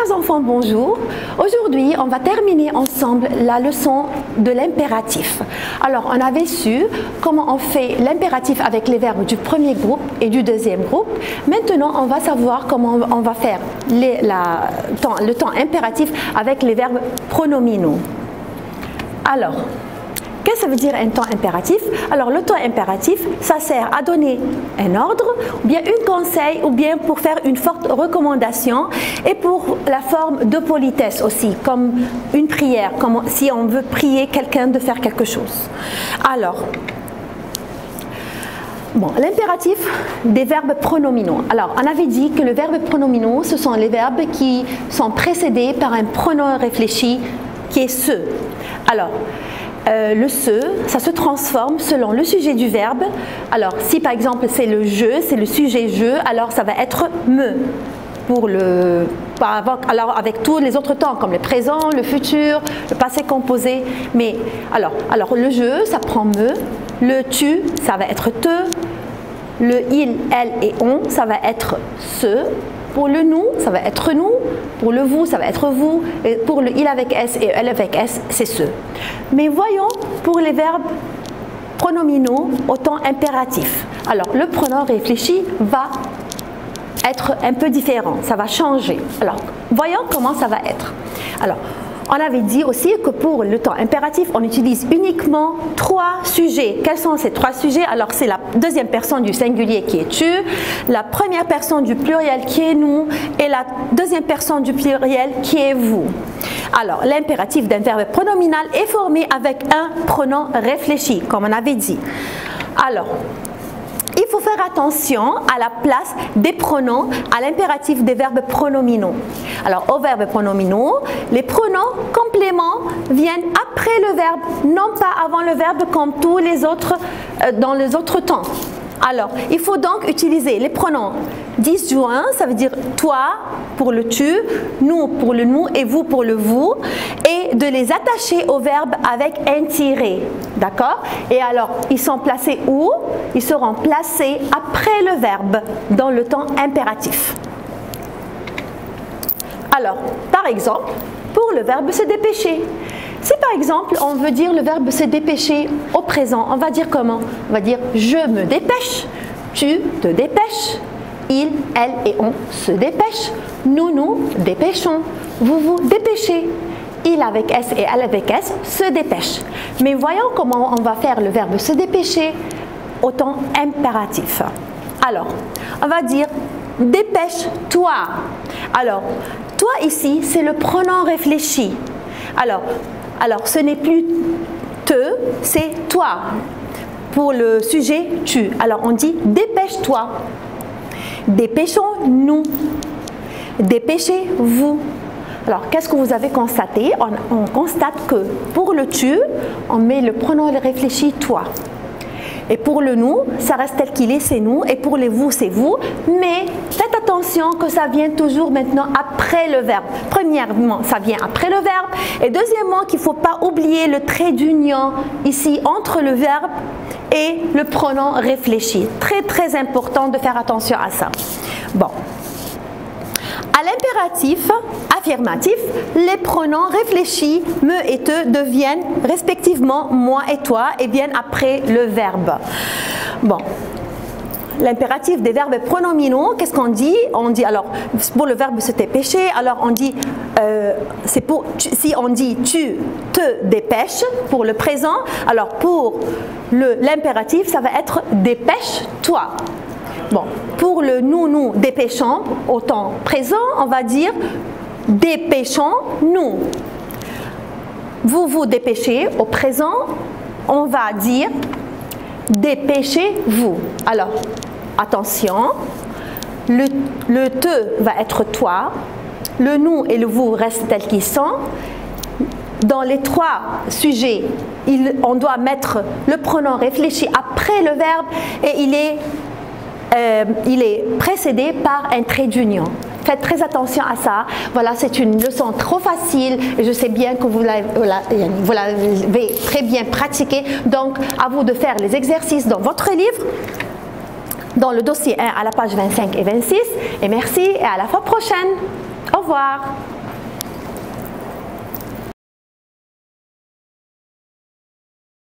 Chers enfants, bonjour. Aujourd'hui, on va terminer ensemble la leçon de l'impératif. Alors, on avait su comment on fait l'impératif avec les verbes du premier groupe et du deuxième groupe. Maintenant, on va savoir comment on va faire le temps impératif avec les verbes pronominaux. Alors, qu'est-ce que ça veut dire un temps impératif? Alors, le temps impératif, ça sert à donner un ordre, ou bien un conseil, ou bien pour faire une forte recommandation, et pour la forme de politesse aussi, comme une prière, comme si on veut prier quelqu'un de faire quelque chose. Alors, bon, l'impératif des verbes pronominaux. Alors, on avait dit que les verbes pronominaux, ce sont les verbes qui sont précédés par un pronom réfléchi qui est ce. Alors, le ce, ça se transforme selon le sujet du verbe. Alors, si par exemple c'est le je, c'est le sujet je, alors ça va être me. Alors avec tous les autres temps, comme le présent, le futur, le passé composé. Mais alors le je, ça prend me. Le tu, ça va être te. Le il, elle et on, ça va être ce. Pour le nous, ça va être nous. Pour le vous, ça va être vous. Et pour le il avec s et elle avec s, c'est ce. Mais voyons pour les verbes pronominaux au temps impératif. Alors, le pronom réfléchi va être un peu différent. Ça va changer. Alors, voyons comment ça va être. Alors, on avait dit aussi que pour le temps impératif, on utilise uniquement 3 sujets. Quels sont ces 3 sujets? Alors, c'est la deuxième personne du singulier qui est tu, la première personne du pluriel qui est nous et la deuxième personne du pluriel qui est vous. Alors, l'impératif d'un verbe pronominal est formé avec un pronom réfléchi, comme on avait dit. Alors, il faut faire attention à la place des pronoms à l'impératif des verbes pronominaux. Alors, aux verbes pronominaux, les pronoms compléments viennent après le verbe, non pas avant le verbe comme tous les autres dans les autres temps. Alors, il faut donc utiliser les pronoms disjoints, ça veut dire toi pour le tu, nous pour le nous et vous pour le vous, et de les attacher au verbe avec un tiret. D'accord? Et alors, ils sont placés où? Ils seront placés après le verbe dans le temps impératif. Alors, par exemple, pour le verbe se dépêcher. Si par exemple, on veut dire le verbe se dépêcher au présent, on va dire comment? On va dire je me dépêche, tu te dépêches, il, elle et on se dépêchent, nous nous dépêchons, vous vous dépêchez. Il avec S et elle avec S se dépêche. Mais voyons comment on va faire le verbe se dépêcher au temps impératif. Alors, on va dire dépêche-toi. Alors, toi ici, c'est le pronom réfléchi. Alors, ce n'est plus te, c'est toi. Pour le sujet tu. Alors, on dit dépêche-toi. Dépêchons-nous. Dépêchez-vous. Alors, qu'est-ce que vous avez constaté? On constate que pour le tu, on met le pronom réfléchi toi. Et pour le nous, ça reste tel qu'il est, c'est nous. Et pour les vous, c'est vous. Mais faites attention que ça vient toujours maintenant après le verbe. Premièrement, ça vient après le verbe. Et deuxièmement, qu'il ne faut pas oublier le trait d'union ici entre le verbe et le pronom réfléchi. Très, très important de faire attention à ça. Bon. À l'impératif affirmatif, les pronoms réfléchis, me et te, deviennent respectivement moi et toi et viennent après le verbe. Bon, l'impératif des verbes pronominaux, qu'est-ce qu'on dit? On dit alors, pour le verbe se dépêcher, alors on dit, si on dit tu te dépêches pour le présent, alors pour l'impératif, ça va être dépêche-toi. Bon, pour le nous dépêchons au temps présent, on va dire dépêchons-nous. Vous vous dépêchez au présent, on va dire dépêchez-vous. Alors, attention, le te va être toi, le nous et le vous restent tels qu'ils sont. Dans les 3 sujets, on doit mettre le pronom réfléchi après le verbe et il est précédé par un trait d'union. Faites très attention à ça. Voilà, c'est une leçon trop facile et je sais bien que vous l'avez très bien pratiqué. Donc, à vous de faire les exercices dans votre livre, dans le dossier 1 à la page 25 et 26. Et merci et à la fois prochaine. Au revoir.